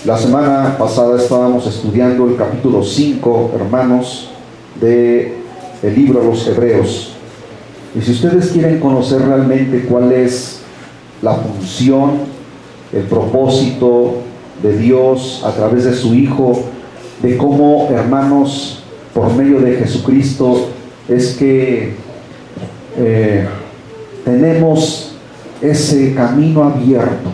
La semana pasada estábamos estudiando el capítulo 5, hermanos, del libro de los Hebreos. Y si ustedes quieren conocer realmente cuál es la función, el propósito de Dios a través de su Hijo, de cómo, hermanos, por medio de Jesucristo es que tenemos ese camino abierto.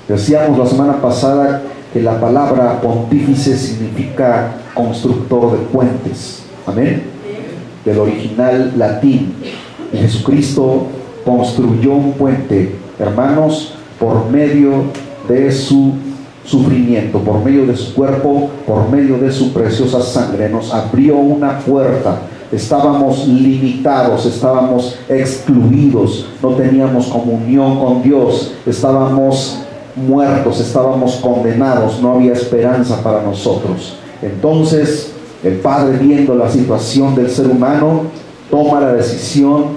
Decíamos la semana pasada que la palabra pontífice significa constructor de puentes. Amén. Del original latín. Y Jesucristo construyó un puente, hermanos, por medio de su sufrimiento, por medio de su cuerpo, por medio de su preciosa sangre. Nos abrió una puerta. Estábamos limitados, estábamos excluidos, no teníamos comunión con Dios, estábamos muertos, estábamos condenados, no había esperanza para nosotros. Entonces el Padre, viendo la situación del ser humano, toma la decisión,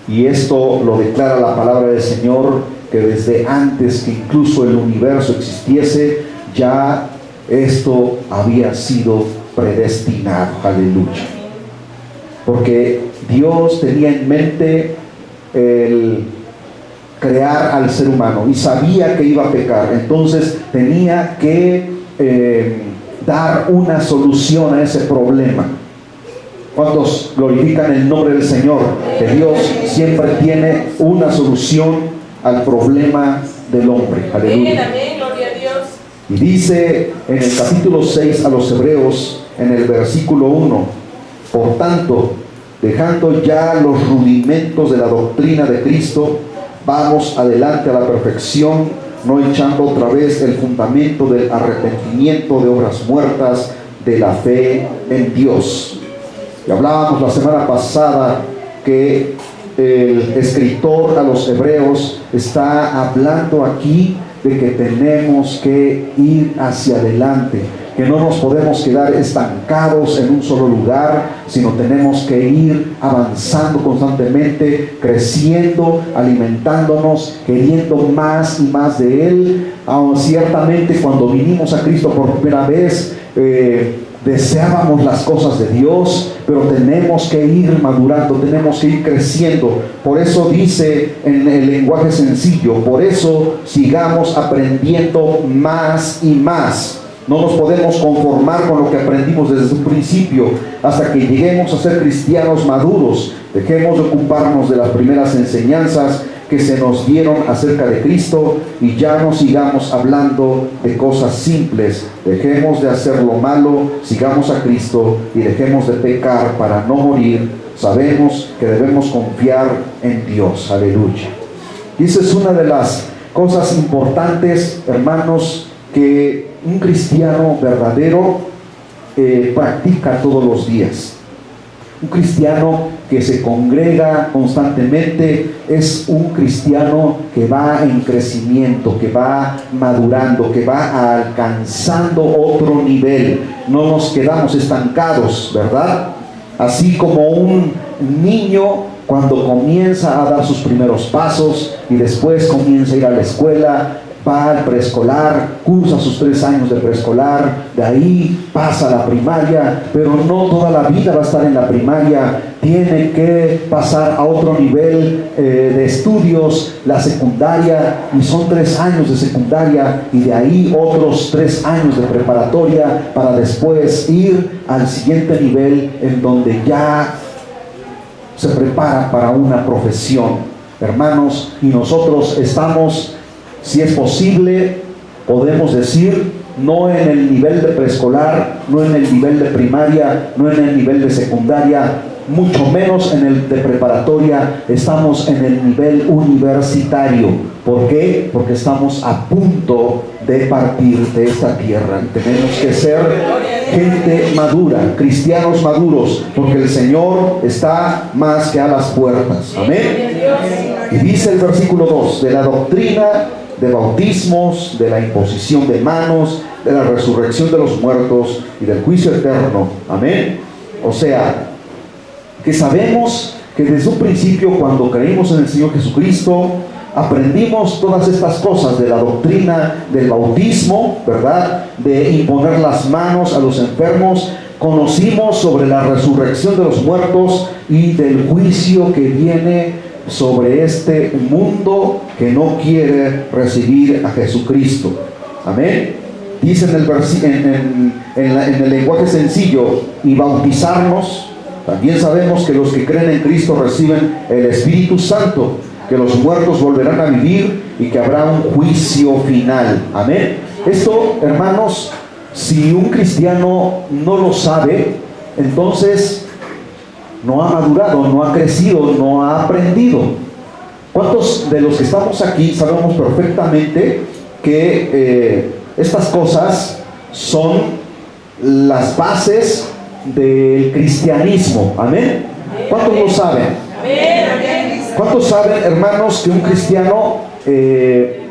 y esto lo declara la palabra del Señor, que desde antes que incluso el universo existiese, ya esto había sido predestinado. Aleluya. Porque Dios tenía en mente el crear al ser humano y sabía que iba a pecar. Entonces tenía que dar una solución a ese problema. ¿Cuántos glorifican el nombre del Señor? Que Dios siempre tiene una solución al problema del hombre. Aleluya. Amén, gloria a Dios. Y dice en el capítulo 6 a los Hebreos, en el versículo 1: por tanto, dejando ya los rudimentos de la doctrina de Cristo, vamos adelante a la perfección, no echando otra vez el fundamento del arrepentimiento de obras muertas, de la fe en Dios. Y hablábamos la semana pasada que el escritor a los Hebreos está hablando aquí de que tenemos que ir hacia adelante, que no nos podemos quedar estancados en un solo lugar, sino tenemos que ir avanzando constantemente, creciendo, alimentándonos, queriendo más y más de Él. Ciertamente cuando vinimos a Cristo por primera vez, deseábamos las cosas de Dios, pero tenemos que ir madurando, tenemos que ir creciendo. Por eso dice en el lenguaje sencillo, por eso sigamos aprendiendo más y más. No nos podemos conformar con lo que aprendimos desde un principio hasta que lleguemos a ser cristianos maduros. Dejemos de ocuparnos de las primeras enseñanzas que se nos dieron acerca de Cristo y ya no sigamos hablando de cosas simples. Dejemos de hacer lo malo, sigamos a Cristo y dejemos de pecar para no morir. Sabemos que debemos confiar en Dios. Aleluya. Y esa es una de las cosas importantes, hermanos, que un cristiano verdadero practica todos los días. Un cristiano que se congrega constantemente es un cristiano que va en crecimiento, que va madurando, que va alcanzando otro nivel. No nos quedamos estancados, ¿verdad? Así como un niño cuando comienza a dar sus primeros pasos y después comienza a ir a la escuela, va al preescolar, cursa sus 3 años de preescolar, de ahí pasa a la primaria, pero no toda la vida va a estar en la primaria, tiene que pasar a otro nivel de estudios, la secundaria, y son 3 años de secundaria, y de ahí otros 3 años de preparatoria, para después ir al siguiente nivel, en donde ya se prepara para una profesión. Hermanos, y nosotros estamos, si es posible, podemos decir, no en el nivel de preescolar, no en el nivel de primaria, no en el nivel de secundaria, mucho menos en el de preparatoria, estamos en el nivel universitario. ¿Por qué? Porque estamos a punto de partir de esta tierra. Tenemos que ser gente madura, cristianos maduros, porque el Señor está más que a las puertas. Amén. Y dice el versículo 2, de la doctrina de bautismos, de la imposición de manos, de la resurrección de los muertos y del juicio eterno. Amén. O sea, que sabemos que desde un principio, cuando creímos en el Señor Jesucristo, aprendimos todas estas cosas de la doctrina del bautismo, ¿verdad? De imponer las manos a los enfermos. Conocimos sobre la resurrección de los muertos y del juicio que viene sobre este mundo que no quiere recibir a Jesucristo. Amén. Dice en el lenguaje sencillo, y bautizarnos. También sabemos que los que creen en Cristo reciben el Espíritu Santo, que los muertos volverán a vivir y que habrá un juicio final. Amén. Esto, hermanos, si un cristiano no lo sabe, entonces no ha madurado, no ha crecido, no ha aprendido. ¿Cuántos de los que estamos aquí sabemos perfectamente que estas cosas son las bases del cristianismo? Amén. ¿Cuántos lo saben? ¿Cuántos saben, hermanos, que un cristiano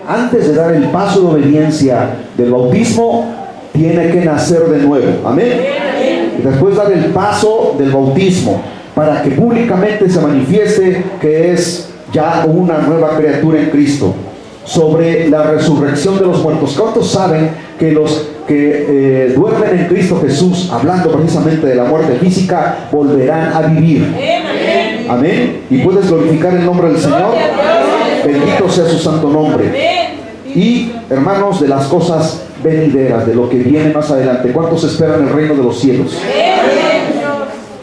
antes de dar el paso de obediencia del bautismo tiene que nacer de nuevo? Amén. Y después dar el paso del bautismo para que públicamente se manifieste que es ya una nueva criatura en Cristo. Sobre la resurrección de los muertos, ¿cuántos saben que los que duermen en Cristo Jesús, hablando precisamente de la muerte física, volverán a vivir? Amén. Y puedes glorificar el nombre del Señor. Bendito sea su santo nombre. Y, hermanos, de las cosas venideras, de lo que viene más adelante, ¿cuántos esperan el reino de los cielos?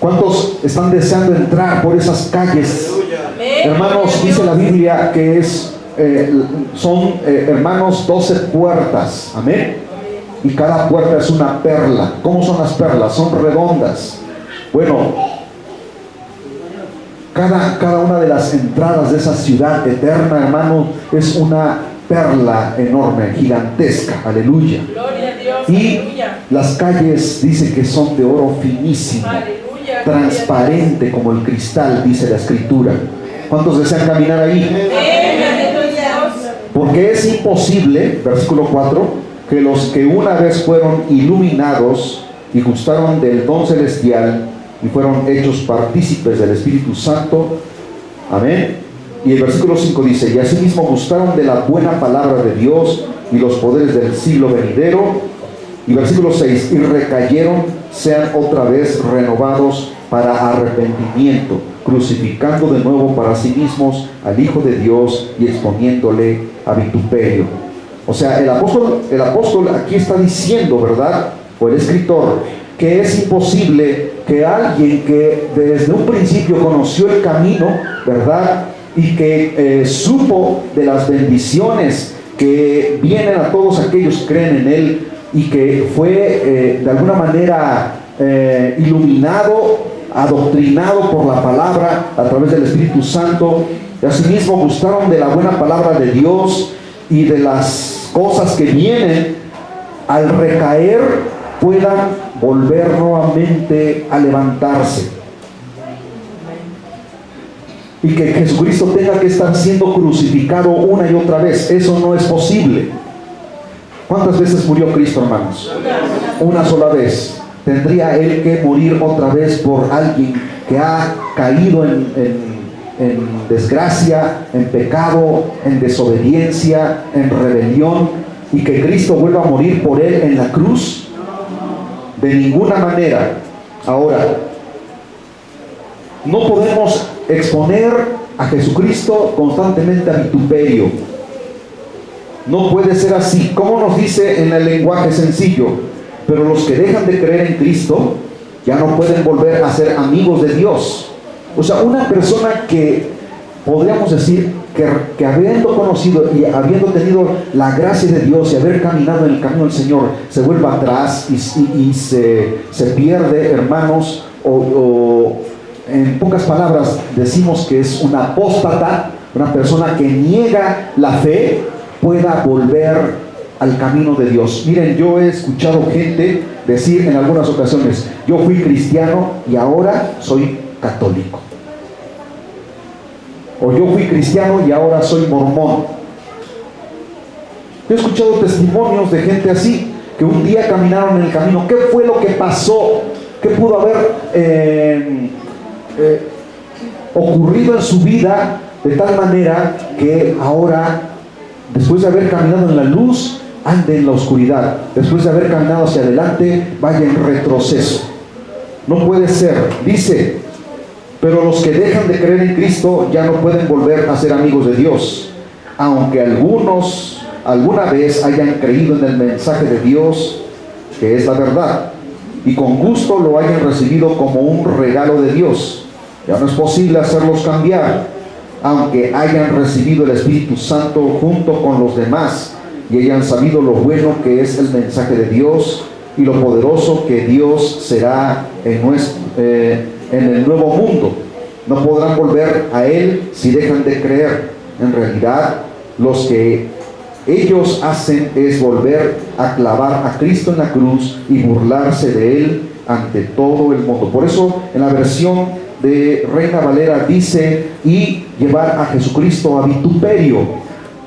¿Cuántos están deseando entrar por esas calles? Hermanos, dice la Biblia que son, hermanos, 12 puertas. Amén. Y cada puerta es una perla. ¿Cómo son las perlas? Son redondas. Bueno, cada una de las entradas de esa ciudad eterna, hermano, es una perla enorme, gigantesca. Aleluya. Y las calles dice que son de oro finísimo, transparente como el cristal, dice la Escritura. ¿Cuántos desean caminar ahí? Porque es imposible, versículo 4, que los que una vez fueron iluminados y gustaron del don celestial y fueron hechos partícipes del Espíritu Santo. Amén. Y el versículo 5 dice, y asimismo gustaron de la buena palabra de Dios y los poderes del siglo venidero. Y versículo 6, y recayeron, sean otra vez renovados para arrepentimiento, crucificando de nuevo para sí mismos al Hijo de Dios y exponiéndole a vituperio. O sea, el apóstol aquí está diciendo, ¿verdad? O el escritor, que es imposible que alguien que desde un principio conoció el camino, ¿verdad? Y que supo de las bendiciones que vienen a todos aquellos que creen en él, y que fue de alguna manera iluminado, adoctrinado por la palabra a través del Espíritu Santo, y asimismo gustaron de la buena palabra de Dios y de las cosas que vienen, al recaer puedan volver nuevamente a levantarse, y que Jesucristo tenga que estar siendo crucificado una y otra vez. Eso no es posible. ¿Cuántas veces murió Cristo, hermanos? Una sola vez. ¿Tendría Él que morir otra vez por alguien que ha caído en desgracia, en pecado, en desobediencia, en rebelión, y que Cristo vuelva a morir por él en la cruz? De ninguna manera. Ahora, no podemos exponer a Jesucristo constantemente a vituperio. No puede ser así. Como nos dice en el lenguaje sencillo, pero los que dejan de creer en Cristo ya no pueden volver a ser amigos de Dios. O sea, una persona que podríamos decir que habiendo conocido y habiendo tenido la gracia de Dios y haber caminado en el camino del Señor, se vuelva atrás y se pierde, hermanos, o en pocas palabras decimos que es una apóstata, una persona que niega la fe, pueda volver al camino de Dios. Miren, yo he escuchado gente decir en algunas ocasiones, yo fui cristiano y ahora soy católico, o yo fui cristiano y ahora soy mormón. He escuchado testimonios de gente así, que un día caminaron en el camino. ¿Qué fue lo que pasó? ¿Qué pudo haber ocurrido en su vida De tal manera que ahora, después de haber caminado en la luz, ande en la oscuridad. Después de haber caminado hacia adelante, vaya en retroceso. No puede ser. Dice, pero los que dejan de creer en Cristo ya no pueden volver a ser amigos de Dios, aunque algunos alguna vez hayan creído en el mensaje de Dios, que es la verdad, y con gusto lo hayan recibido como un regalo de Dios. Ya no es posible hacerlos cambiar, aunque hayan recibido el Espíritu Santo junto con los demás y hayan sabido lo bueno que es el mensaje de Dios y lo poderoso que Dios será en el nuevo mundo. No podrán volver a Él si dejan de creer. En realidad, los que ellos hacen es volver a clavar a Cristo en la cruz y burlarse de Él ante todo el mundo. Por eso, en la versión de Reina Valera dice, y llevar a Jesucristo a vituperio.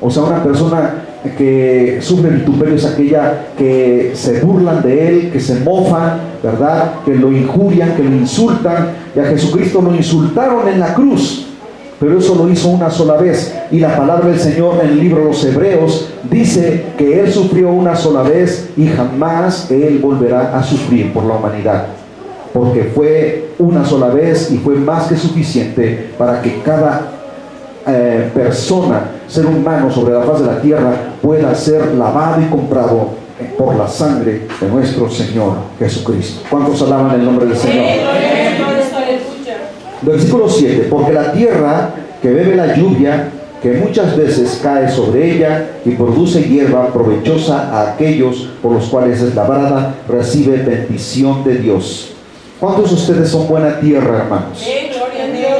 O sea, una persona que sufre vituperio es aquella que se burlan de Él, que se mofan, ¿verdad? Que lo injurian, que lo insultan. Y a Jesucristo lo insultaron en la cruz, pero eso lo hizo una sola vez. Y la palabra del Señor en el libro de los Hebreos dice que Él sufrió una sola vez y jamás Él volverá a sufrir por la humanidad, porque fue una sola vez y fue más que suficiente para que cada persona, ser humano sobre la faz de la tierra, pueda ser lavado y comprado por la sangre de nuestro Señor Jesucristo. ¿Cuántos alaban el nombre del Señor? Versículo 7, porque la tierra que bebe la lluvia, que muchas veces cae sobre ella y produce hierba provechosa a aquellos por los cuales es labrada, recibe bendición de Dios. ¿Cuántos de ustedes son buena tierra, hermanos? Gloria a Dios.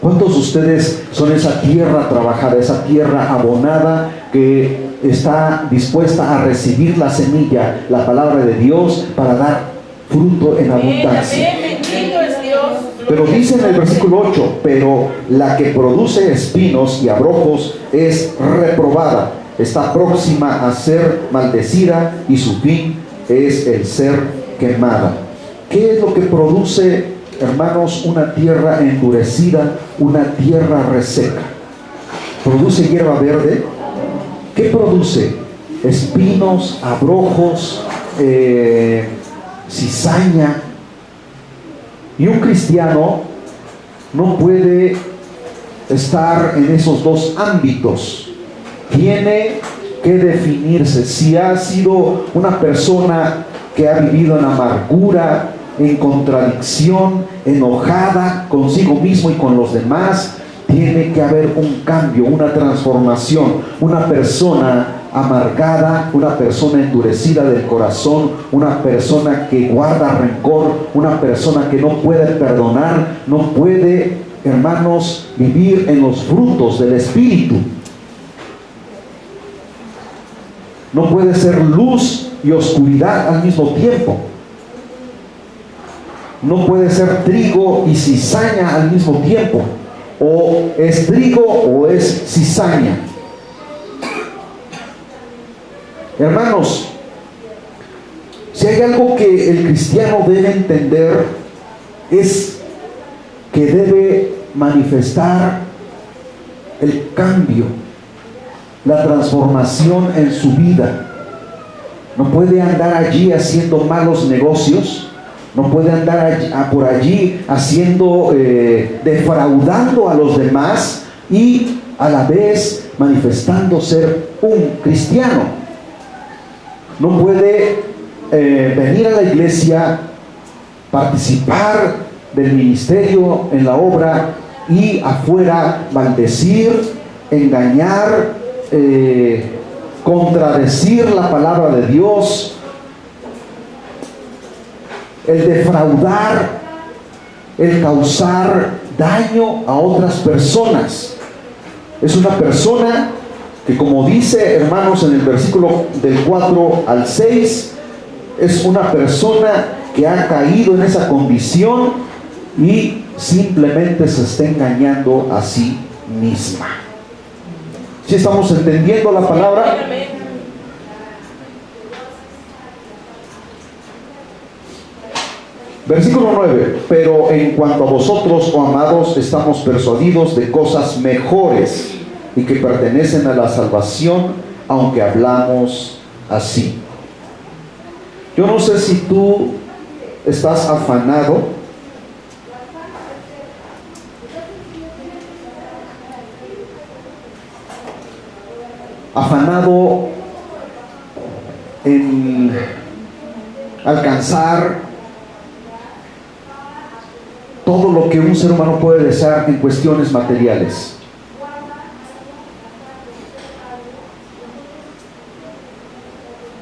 ¿Cuántos de ustedes son esa tierra trabajada, esa tierra abonada que está dispuesta a recibir la semilla, la palabra de Dios, para dar fruto en abundancia? Bendito es Dios. Pero dice en el versículo 8, pero la que produce espinos y abrojos es reprobada, está próxima a ser maldecida y su fin es el ser quemada. ¿Qué es lo que produce, hermanos, una tierra endurecida, una tierra reseca? ¿Produce hierba verde? ¿Qué produce? Espinos, abrojos, cizaña. Y un cristiano no puede estar en esos dos ámbitos. Tiene que definirse. Si ha sido una persona que ha vivido en amargura, en contradicción, enojada consigo mismo y con los demás, tiene que haber un cambio, una transformación. Una persona amargada, una persona endurecida del corazón, una persona que guarda rencor, una persona que no puede perdonar, no puede, hermanos, vivir en los frutos del Espíritu. No puede ser luz y oscuridad al mismo tiempo. No puede ser trigo y cizaña al mismo tiempo. O es trigo o es cizaña. Hermanos, si hay algo que el cristiano debe entender, es que debe manifestar el cambio, la transformación en su vida. No puede andar allí haciendo malos negocios, no puede andar por allí haciendo, defraudando a los demás y a la vez manifestando ser un cristiano. No puede venir a la iglesia, participar del ministerio en la obra y afuera maldecir, engañar, contradecir la palabra de Dios, el defraudar, el causar daño a otras personas. Es una persona que, como dice, hermanos, en el versículo del 4 al 6, es una persona que ha caído en esa condición y simplemente se está engañando a sí misma. ¿Sí estamos entendiendo la palabra? Versículo 9. Pero en cuanto a vosotros, oh amados, estamos persuadidos de cosas mejores y que pertenecen a la salvación, aunque hablamos así. Yo no sé si tú estás afanado en alcanzar todo lo que un ser humano puede desear en cuestiones materiales.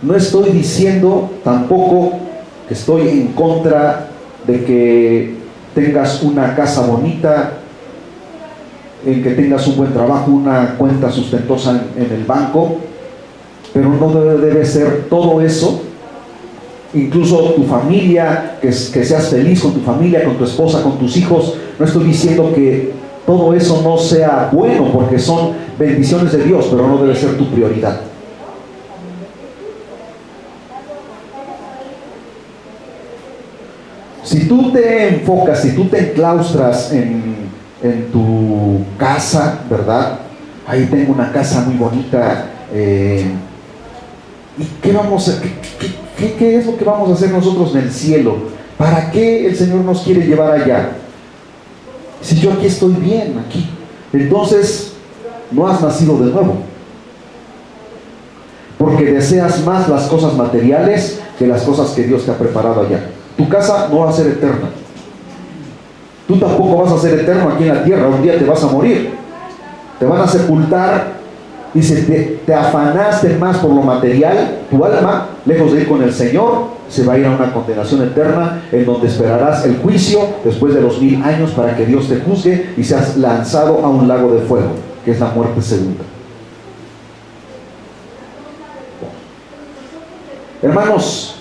No estoy diciendo tampoco que estoy en contra de que tengas una casa bonita, en que tengas un buen trabajo, una cuenta sustentosa en el banco, pero no debe ser todo eso. Incluso tu familia, que seas feliz con tu familia, con tu esposa, con tus hijos. No estoy diciendo que todo eso no sea bueno, porque son bendiciones de Dios, pero no debe ser tu prioridad. Si tú te enfocas, si tú te enclaustras en tu casa, ¿verdad? Ahí tengo una casa muy bonita. ¿Y qué vamos a qué es lo que vamos a hacer nosotros en el cielo? ¿Para qué el Señor nos quiere llevar allá? Si yo aquí estoy bien, aquí. Entonces, no has nacido de nuevo. Porque deseas más las cosas materiales que las cosas que Dios te ha preparado allá. Tu casa no va a ser eterna. Tú tampoco vas a ser eterno aquí en la tierra. Un día te vas a morir. Te van a sepultar. Y si te afanaste más por lo material, tu alma, lejos de ir con el Señor, se va a ir a una condenación eterna, en donde esperarás el juicio después de los 1000 años para que Dios te juzgue y seas lanzado a un lago de fuego, que es la muerte segunda. Hermanos,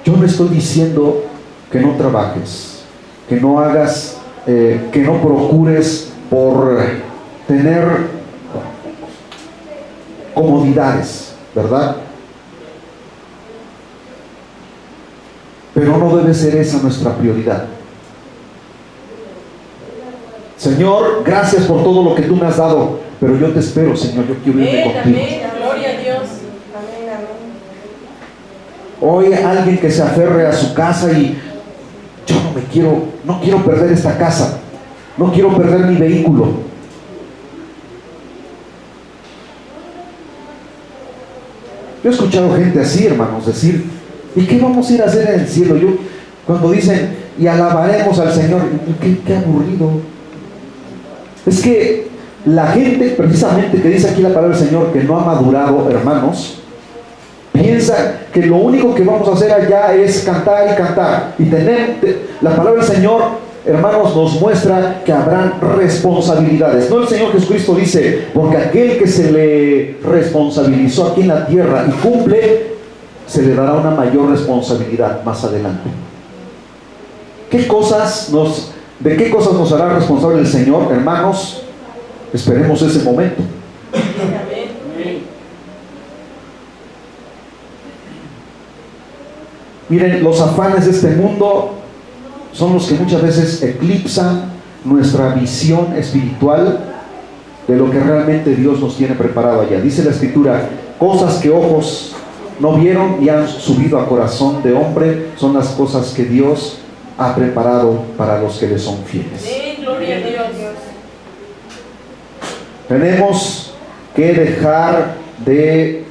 yo no estoy diciendo que no trabajes, que no hagas, que no procures por tener comodidades, ¿verdad? Pero no debe ser esa nuestra prioridad. Señor, gracias por todo lo que tú me has dado, pero yo te espero, Señor, yo quiero irme contigo. Amén, gloria a Dios. Hoy alguien que se aferre a su casa y yo no quiero perder esta casa, no quiero perder mi vehículo. Yo he escuchado gente así, hermanos, decir, ¿y qué vamos a ir a hacer en el cielo? Cuando dicen, y alabaremos al Señor, qué aburrido. Es que la gente, precisamente, que dice aquí la palabra del Señor, que no ha madurado, hermanos, piensa que lo único que vamos a hacer allá es cantar y cantar. Y la palabra del Señor, hermanos, nos muestra que habrán responsabilidades. No, el Señor Jesucristo dice, porque aquel que se le responsabilizó aquí en la tierra y cumple, se le dará una mayor responsabilidad más adelante. ¿De qué cosas nos hará responsable el Señor, hermanos? Esperemos ese momento. Miren, los afanes de este mundo son los que muchas veces eclipsan nuestra visión espiritual de lo que realmente Dios nos tiene preparado allá. Dice la Escritura, cosas que ojos no vieron y han subido a corazón de hombre, son las cosas que Dios ha preparado para los que le son fieles. Sí, gloria a Dios. Tenemos que dejar de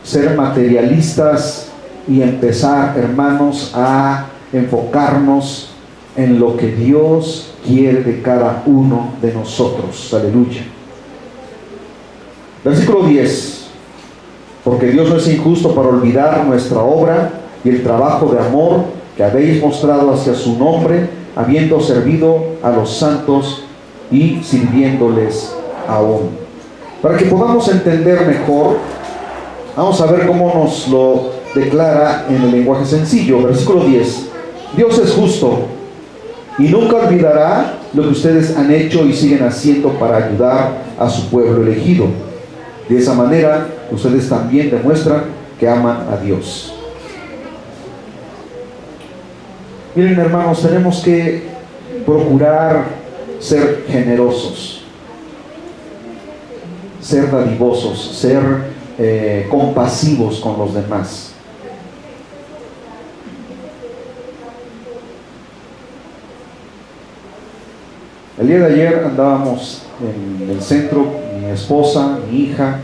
ser materialistas y empezar, hermanos, a enfocarnos en lo que Dios quiere de cada uno de nosotros. Aleluya. Versículo 10. Porque Dios no es injusto para olvidar nuestra obra y el trabajo de amor que habéis mostrado hacia su nombre, habiendo servido a los santos y sirviéndoles aún. Para que podamos entender mejor, vamos a ver cómo nos lo declara en el lenguaje sencillo. Versículo 10. Dios es justo y nunca olvidará lo que ustedes han hecho y siguen haciendo para ayudar a su pueblo elegido. De esa manera, ustedes también demuestran que aman a Dios. Miren, hermanos, tenemos que procurar ser generosos, ser dadivosos, ser compasivos con los demás. El día de ayer andábamos en el centro, mi esposa, mi hija,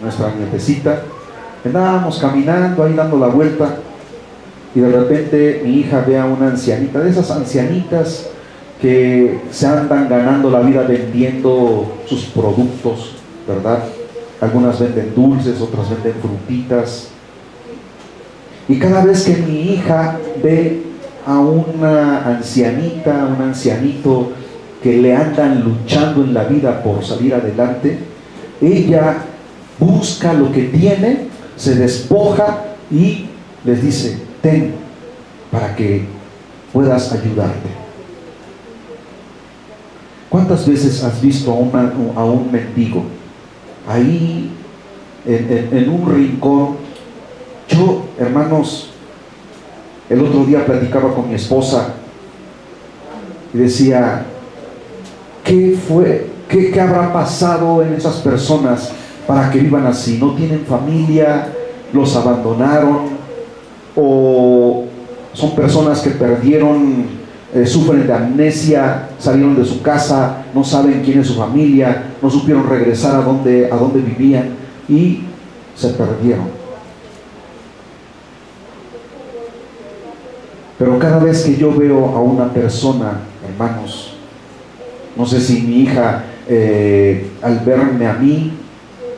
nuestra nietecita, andábamos caminando ahí dando la vuelta, y de repente mi hija ve a una ancianita, de esas ancianitas que se andan ganando la vida vendiendo sus productos, ¿verdad? Algunas venden dulces, otras venden frutitas. Y cada vez que mi hija ve a una ancianita, un ancianito que le andan luchando en la vida por salir adelante, ella busca lo que tiene, se despoja y les dice: ten, para que puedas ayudarte. ¿Cuántas veces has visto a un mendigo ahí en un rincón? Yo, hermanos, el otro día platicaba con mi esposa y decía: ¿qué habrá pasado en esas personas para que vivan así? ¿No tienen familia? ¿Los abandonaron? ¿O son personas que perdieron, sufren de amnesia, salieron de su casa, no saben quién es su familia, no supieron regresar a donde vivían y se perdieron? Pero cada vez que yo veo a una persona, hermanos, no sé si mi hija al verme a mí,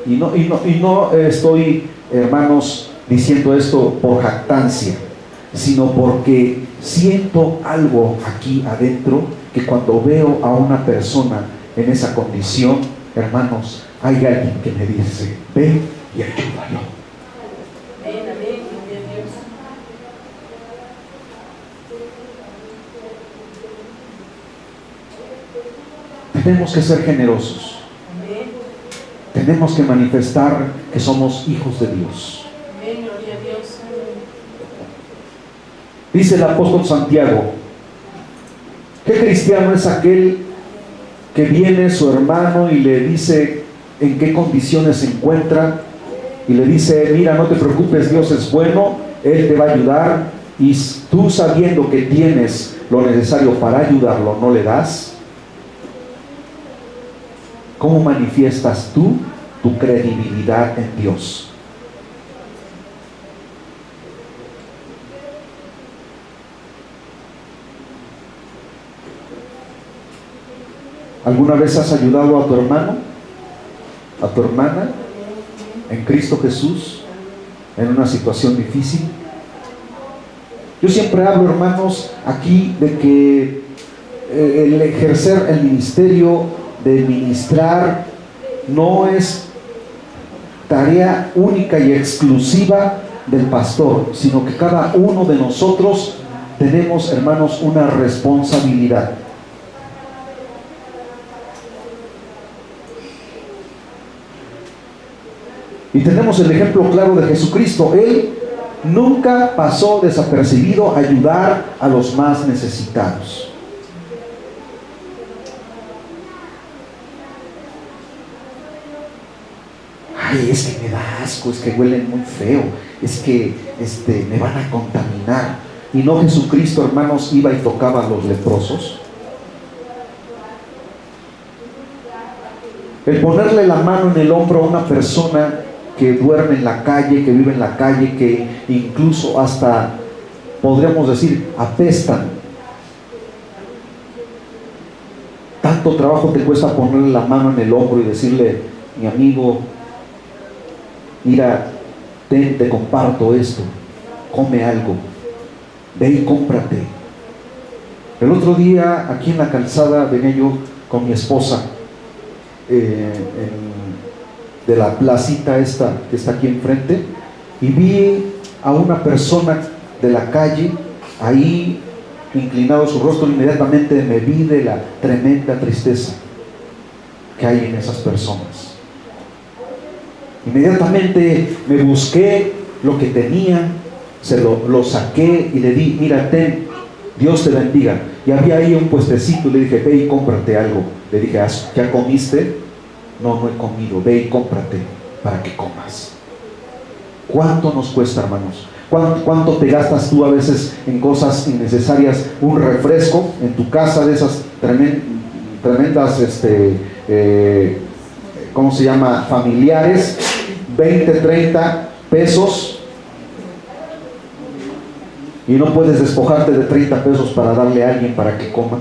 y no estoy, hermanos, diciendo esto por jactancia, sino porque siento algo aquí adentro, que cuando veo a una persona en esa condición, hermanos, hay alguien que me dice: ve y ayúdalo. Amén, amén, gloria a Dios. Tenemos que ser generosos. Amén. Tenemos que manifestar que somos hijos de Dios. Amén, gloria a Dios. Dice el apóstol Santiago: ¿qué cristiano es aquel que viene su hermano y le dice en qué condiciones se encuentra, y le dice: mira, no te preocupes, Dios es bueno, Él te va a ayudar, y tú, sabiendo que tienes lo necesario para ayudarlo, no le das? ¿Cómo manifiestas tú tu credibilidad en Dios? ¿Alguna vez has ayudado a tu hermano, a tu hermana en Cristo Jesús en una situación difícil? Yo siempre hablo, hermanos, aquí de que el ejercer el ministerio de ministrar no es tarea única y exclusiva del pastor, sino que cada uno de nosotros tenemos, hermanos, una responsabilidad. Y tenemos el ejemplo claro de Jesucristo. Él nunca pasó desapercibido a ayudar a los más necesitados. Ay, es que me da asco, es que huelen muy feo, es que me van a contaminar. ¿Y no Jesucristo, hermanos, iba y tocaba a los leprosos? El ponerle la mano en el hombro a una persona que duerme en la calle, que vive en la calle, que incluso hasta, podríamos decir, apestan. Tanto trabajo te cuesta ponerle la mano en el hombro y decirle: mi amigo, mira, te comparto esto, come algo, ve y cómprate. El otro día, aquí en la calzada, venía yo con mi esposa, de la placita esta que está aquí enfrente, y vi a una persona de la calle ahí inclinado su rostro. Inmediatamente me vi de la tremenda tristeza que hay en esas personas. Inmediatamente me busqué lo que tenía, se lo saqué y le di: mira, ten, Dios te bendiga. Y había ahí un puestecito, le dije, ve y cómprate algo. Le dije, ¿ya comiste? No, no he comido, ve y cómprate para que comas. ¿Cuánto nos cuesta, hermanos? ¿Cuánto te gastas tú a veces en cosas innecesarias? Un refresco en tu casa, de esas tremendas, ¿cómo se llama? Familiares, 20, 30 pesos. Y no puedes despojarte de 30 pesos para darle a alguien para que coma.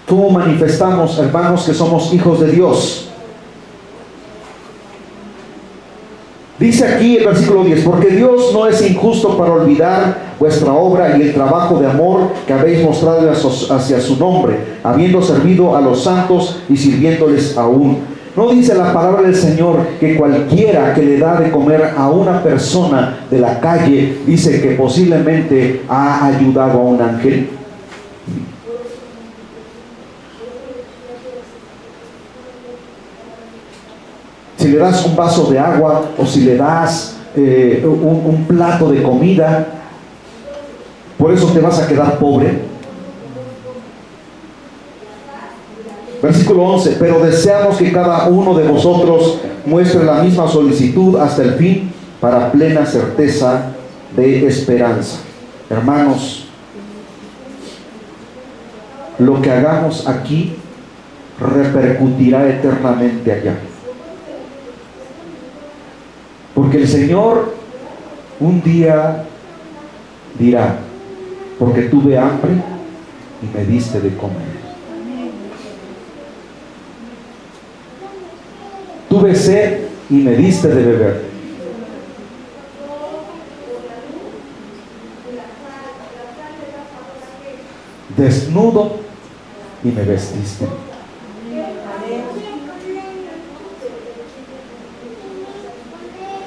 ¿Cómo manifestamos, hermanos, que somos hijos de Dios? Dice aquí el versículo 10, porque Dios no es injusto para olvidar vuestra obra y el trabajo de amor que habéis mostrado hacia su nombre, habiendo servido a los santos y sirviéndoles aún. ¿No dice la palabra del Señor que cualquiera que le da de comer a una persona de la calle, dice que posiblemente ha ayudado a un ángel? Si le das un vaso de agua o si le das un plato de comida, ¿por eso te vas a quedar pobre? Versículo 11, pero deseamos que cada uno de vosotros muestre la misma solicitud hasta el fin, para plena certeza de esperanza. Hermanos, lo que hagamos aquí repercutirá eternamente allá. Porque el Señor un día dirá, porque tuve hambre y me diste de comer. Tuve sed y me diste de beber. Desnudo y me vestiste.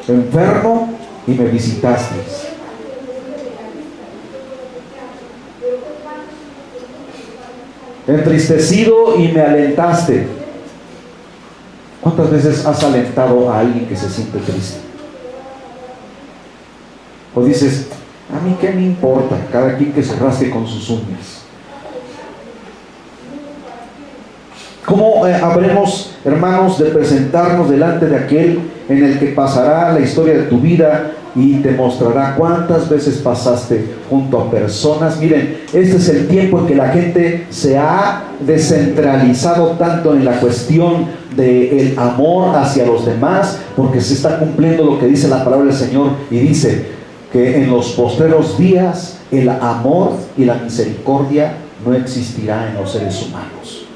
Enfermo y me visitasteis. Entristecido y me alentaste. ¿Cuántas veces has alentado a alguien que se siente triste? O dices, a mí qué me importa, cada quien que se rasque con sus uñas. ¿Cómo habremos, hermanos, de presentarnos delante de aquel en el que pasará la historia de tu vida y te mostrará cuántas veces pasaste junto a personas? Miren, este es el tiempo en que la gente se ha descentralizado tanto en la cuestión del amor hacia los demás, porque se está cumpliendo lo que dice la palabra del Señor, y dice que en los postreros días el amor y la misericordia no existirá en los seres humanos.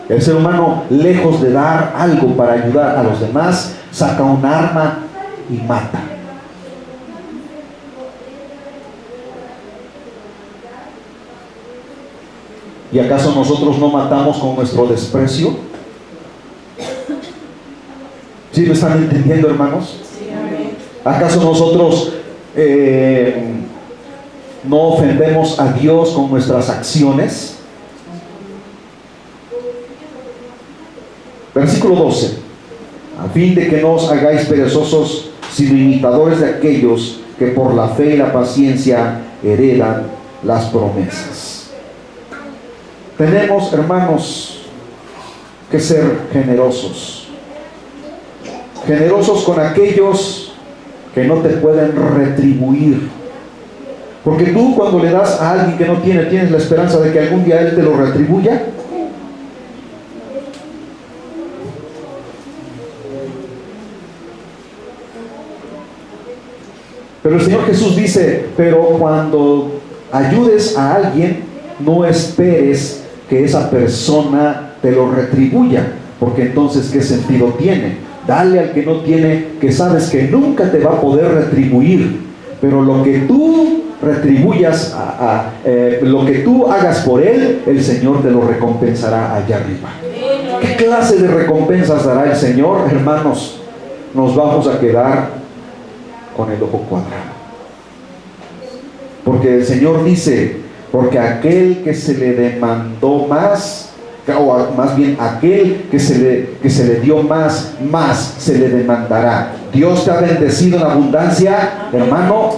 El ser humano, lejos de dar algo para ayudar a los demás, saca un arma y mata. ¿Y acaso nosotros no matamos con nuestro desprecio? ¿Sí lo están entendiendo, hermanos? ¿Acaso nosotros no ofendemos a Dios con nuestras acciones? Versículo 12, a fin de que no os hagáis perezosos, sino imitadores de aquellos que por la fe y la paciencia heredan las promesas. Tenemos, hermanos, que ser generosos. Generosos con aquellos que no te pueden retribuir. Porque tú, cuando le das a alguien que no tiene, ¿tienes la esperanza de que algún día Él te lo retribuya? Pero el Señor Jesús dice, pero cuando ayudes a alguien, no esperes que esa persona te lo retribuya, porque entonces ¿qué sentido tiene? Dale al que no tiene, que sabes que nunca te va a poder retribuir, pero lo que tú retribuyas, lo que tú hagas por él, el Señor te lo recompensará allá arriba. ¿Qué clase de recompensas dará el Señor, hermanos? Nos vamos a quedar con el ojo cuadrado, porque el Señor dice, porque aquel que se le demandó más, o más bien aquel que se le dio más se le demandará. Dios te ha bendecido en abundancia, hermano,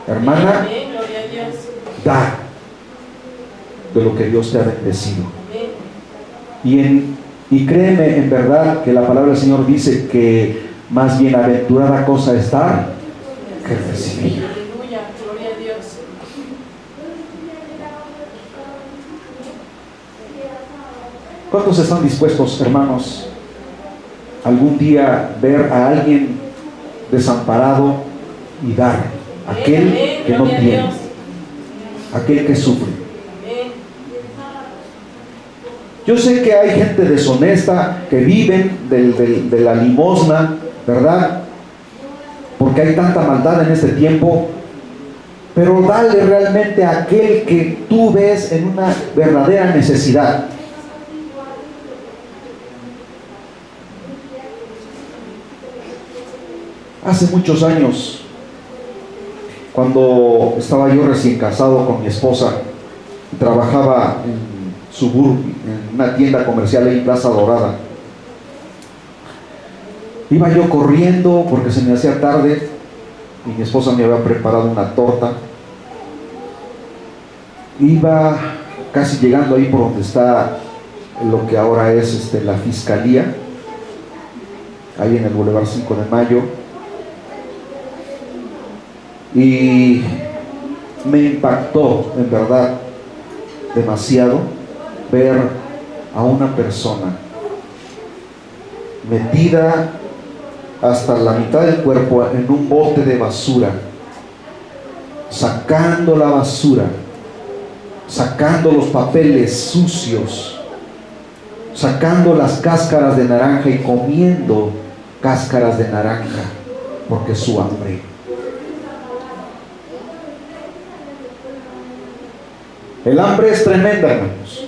hermana. Amén, gloria a Dios. Da de lo que Dios te ha bendecido. Amén. Y créeme en verdad que la palabra del Señor dice que más bienaventurada cosa es dar que recibir. Aleluya, gloria a Dios. ¿Cuántos están dispuestos, hermanos, algún día ver a alguien desamparado y dar? Aquel que no tiene, aquel que sufre. Amén. Yo sé que hay gente deshonesta que viven de la limosna, ¿verdad? Porque hay tanta maldad en este tiempo. Pero dale realmente a aquel que tú ves en una verdadera necesidad. Hace muchos años, cuando estaba yo recién casado con mi esposa, trabajaba en Suburbia, en una tienda comercial en Plaza Dorada. Iba yo corriendo porque se me hacía tarde y mi esposa me había preparado una torta. Iba casi llegando ahí por donde está lo que ahora es la fiscalía, ahí en el Boulevard 5 de Mayo. Y me impactó, en verdad, demasiado ver a una persona metida hasta la mitad del cuerpo en un bote de basura, sacando la basura, sacando los papeles sucios, sacando las cáscaras de naranja y comiendo cáscaras de naranja, porque su hambre. El hambre es tremenda, hermanos.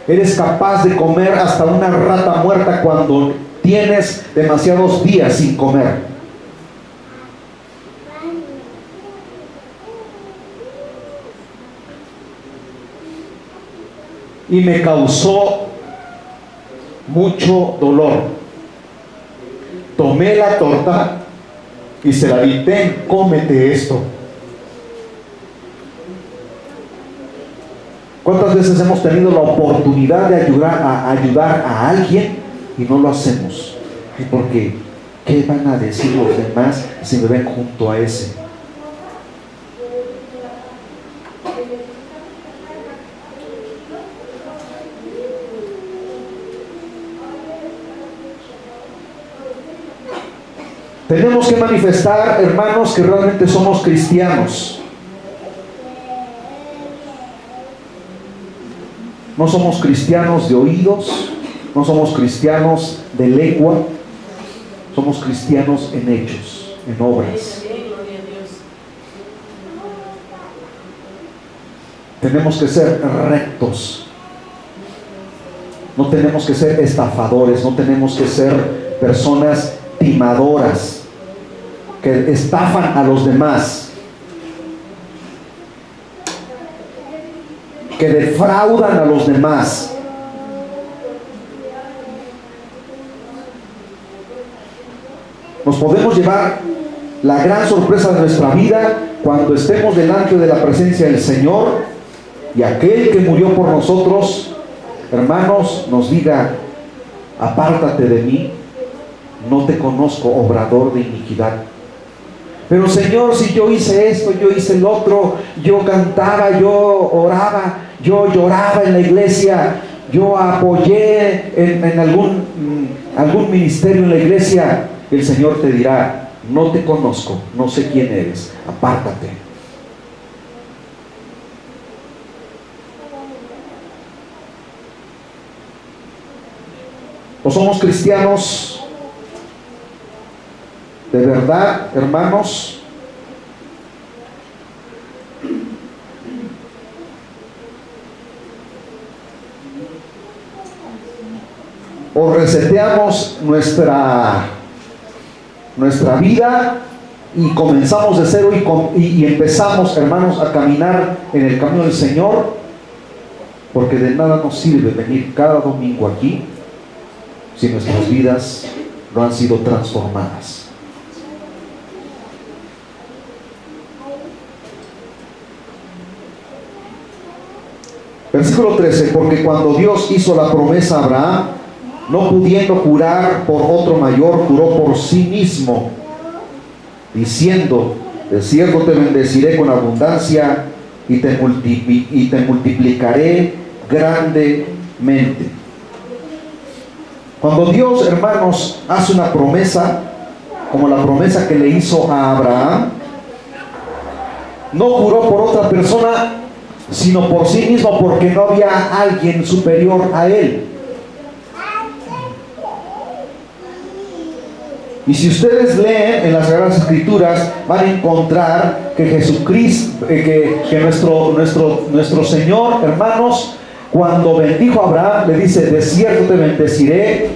Eres capaz de comer hasta una rata muerta cuando tienes demasiados días sin comer. Y me causó mucho dolor. Tomé la torta y se la di: ten, cómete esto. ¿Cuántas veces hemos tenido la oportunidad de ayudar a alguien y no lo hacemos? ¿Y por qué? ¿Qué van a decir los demás si me ven junto a ese? Tenemos que manifestar, hermanos, que realmente somos cristianos. No somos cristianos de oídos, no somos cristianos de lengua, somos cristianos en hechos, en obras. Amén, gloria a Dios. Tenemos que ser rectos. No tenemos que ser estafadores, no tenemos que ser personas timadoras que estafan a los demás, que defraudan a los demás. Nos podemos llevar la gran sorpresa de nuestra vida cuando estemos delante de la presencia del Señor y aquel que murió por nosotros, hermanos, nos diga: apártate de mí, no te conozco, obrador de iniquidad. Pero Señor, si yo hice esto, yo hice el otro, yo cantaba, yo oraba, yo lloraba en la iglesia, yo apoyé en algún ministerio en la iglesia, el Señor te dirá: no te conozco, no sé quién eres, apártate. ¿O somos cristianos de verdad, hermanos? ¿O reseteamos nuestra vida y comenzamos de cero y empezamos, hermanos, a caminar en el camino del Señor? Porque de nada nos sirve venir cada domingo aquí si nuestras vidas no han sido transformadas. Versículo 13, porque cuando Dios hizo la promesa a Abraham, no pudiendo jurar por otro mayor, juró por sí mismo, diciendo: de cierto te bendeciré con abundancia y te multiplicaré grandemente. Cuando Dios, hermanos, hace una promesa, como la promesa que le hizo a Abraham, no juró por otra persona, sino por sí mismo, porque no había alguien superior a él. Y si ustedes leen en las Sagradas Escrituras, van a encontrar que Jesucristo, que nuestro Señor, hermanos, cuando bendijo a Abraham, le dice: de cierto te bendeciré.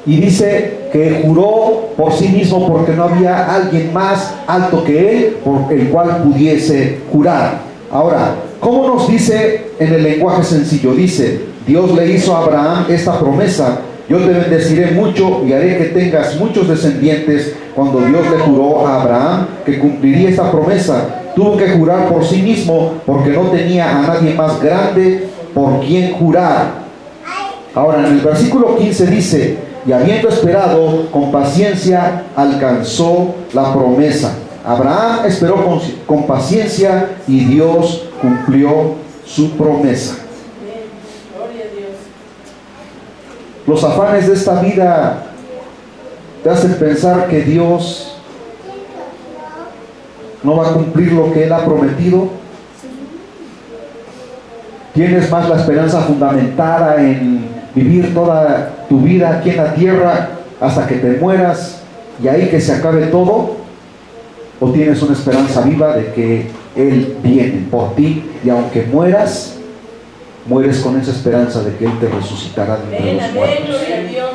Y dice que juró por sí mismo, porque no había alguien más alto que él por el cual pudiese jurar. Ahora, ¿cómo nos dice en el lenguaje sencillo? Dice: Dios le hizo a Abraham esta promesa: yo te bendeciré mucho y haré que tengas muchos descendientes. Cuando Dios le juró a Abraham que cumpliría esta promesa, tuvo que jurar por sí mismo, porque no tenía a nadie más grande por quien jurar. Ahora, en el versículo 15 dice: y habiendo esperado con paciencia, alcanzó la promesa. Abraham esperó con paciencia y Dios cumplió su promesa. Gloria a Dios. Los afanes de esta vida te hacen pensar que Dios no va a cumplir lo que Él ha prometido. Tienes más la esperanza fundamentada en vivir toda tu vida aquí en la tierra hasta que te mueras y ahí que se acabe todo, o tienes una esperanza viva de que Él viene por ti, y aunque mueras, mueres con esa esperanza de que Él te resucitará de entre los muertos. Gloria a Dios.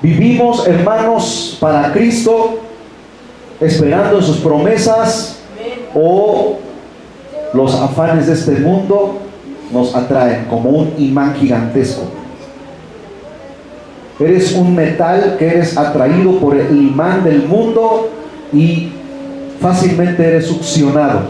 Vivimos, hermanos, para Cristo, esperando en sus promesas, o los afanes de este mundo nos atraen como un imán gigantesco. Eres un metal que eres atraído por el imán del mundo y fácilmente eres succionado,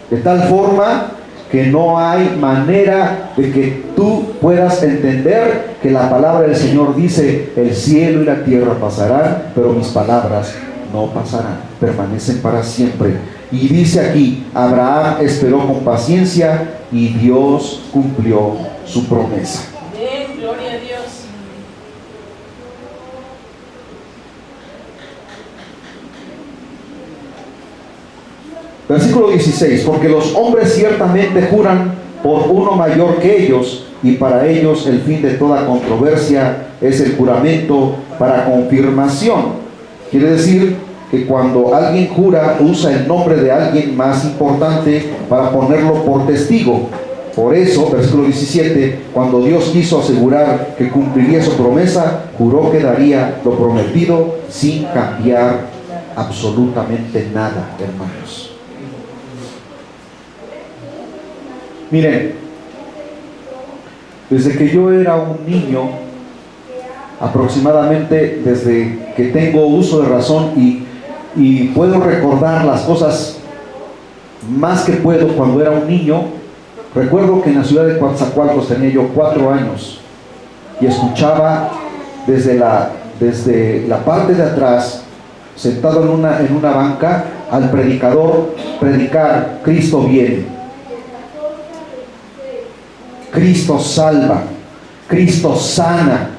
de tal forma que no hay manera de que tú puedas entender que la palabra del Señor dice: el cielo y la tierra pasarán, pero mis palabras no pasarán, permanecen para siempre. Y dice aquí: Abraham esperó con paciencia y Dios cumplió su promesa. Amén. Gloria a Dios. Versículo 16: porque los hombres ciertamente juran por uno mayor que ellos, y para ellos el fin de toda controversia es el juramento para confirmación. Quiere decir que cuando alguien jura, usa el nombre de alguien más importante para ponerlo por testigo. Por eso, versículo 17, cuando Dios quiso asegurar que cumpliría su promesa, juró que daría lo prometido sin cambiar absolutamente nada, hermanos. Miren, desde que yo era un niño, aproximadamente desde que tengo uso de razón y puedo recordar las cosas más que puedo cuando era un niño, recuerdo que en la ciudad de Coatzacoalcos tenía yo 4 años y escuchaba desde la parte de atrás, sentado en una banca, al predicador predicar: Cristo viene, Cristo salva, Cristo sana.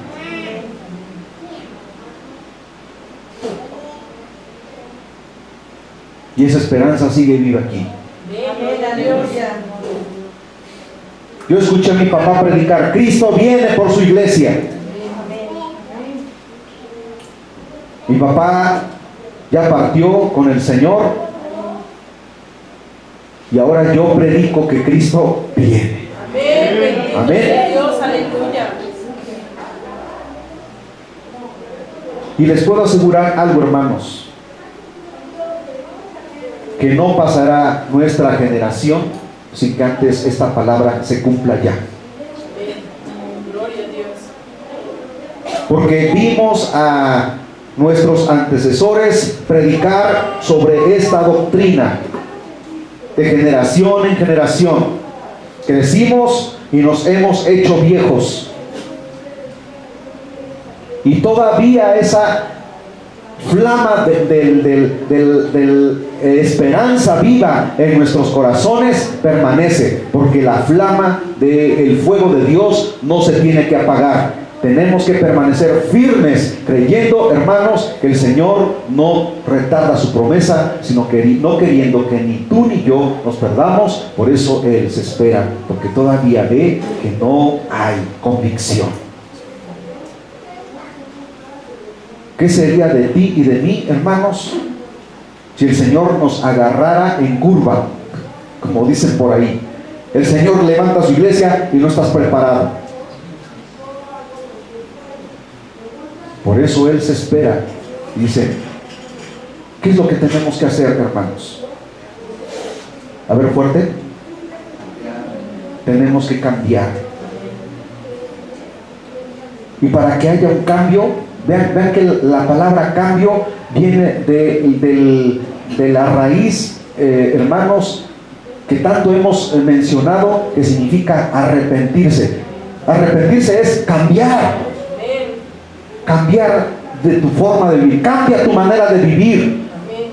Y esa esperanza sigue viva aquí. Yo escuché a mi papá predicar: Cristo viene por su iglesia. Mi papá ya partió con el Señor y ahora yo predico que Cristo viene. Amén. Amén. Dios, aleluya. Y les puedo asegurar algo, hermanos, que no pasará nuestra generación sin que antes esta palabra se cumpla ya. Amén. Gloria a Dios. Porque vimos a nuestros antecesores predicar sobre esta doctrina de generación en generación. Crecimos y nos hemos hecho viejos. Y todavía esa flama de esperanza viva en nuestros corazones permanece, porque la flama del fuego de Dios no se tiene que apagar. Tenemos que permanecer firmes, creyendo, hermanos, que el Señor no retarda su promesa, sino que no queriendo que ni tú ni yo nos perdamos. Por eso Él se espera, porque todavía ve que no hay convicción. ¿Qué sería de ti y de mí, hermanos, si el Señor nos agarrara en curva, como dicen por ahí? El Señor levanta su iglesia y no estás preparado. Por eso Él se espera y dice, ¿qué es lo que tenemos que hacer, hermanos? A ver, fuerte. Tenemos que cambiar. Y para que haya un cambio, vean que la palabra cambio viene de la raíz, hermanos, que tanto hemos mencionado, que significa arrepentirse. Arrepentirse es cambiar. Cambiar de tu forma de vivir. Cambia tu manera de vivir. Amén.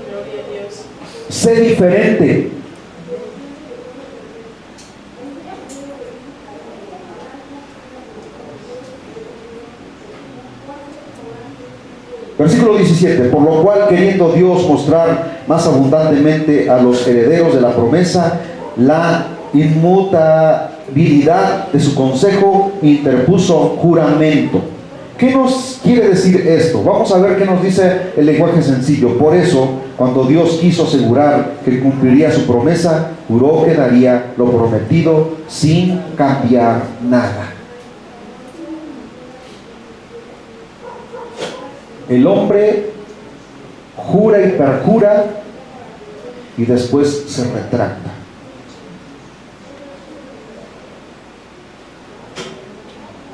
Gloria a Dios. Sé diferente. Versículo 17, por lo cual, queriendo Dios mostrar más abundantemente a los herederos de la promesa la inmutabilidad de su consejo, interpuso juramento. ¿Qué nos quiere decir esto? Vamos a ver qué nos dice el lenguaje sencillo. Por eso, cuando Dios quiso asegurar que cumpliría su promesa, juró que daría lo prometido sin cambiar nada. El hombre jura y perjura y después se retracta.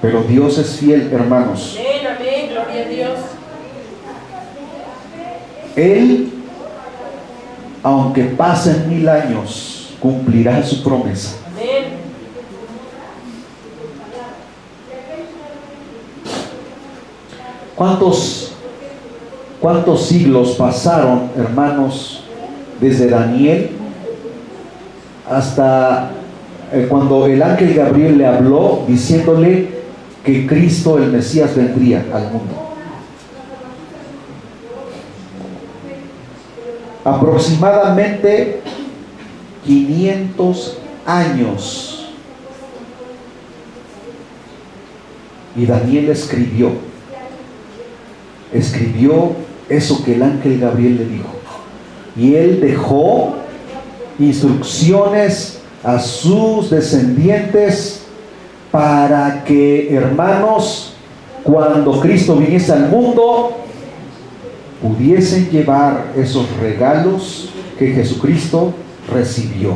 Pero Dios es fiel, hermanos. Amén, amén, gloria a Dios. Él, aunque pasen 1000 años, cumplirá su promesa. Amén. ¿Cuántos siglos pasaron, hermanos, desde Daniel hasta cuando el ángel Gabriel le habló diciéndole que Cristo, el Mesías, vendría al mundo? Aproximadamente 500 años. Y Daniel escribió eso que el ángel Gabriel le dijo. Y él dejó instrucciones a sus descendientes para que, hermanos, cuando Cristo viniese al mundo, pudiesen llevar esos regalos que Jesucristo recibió.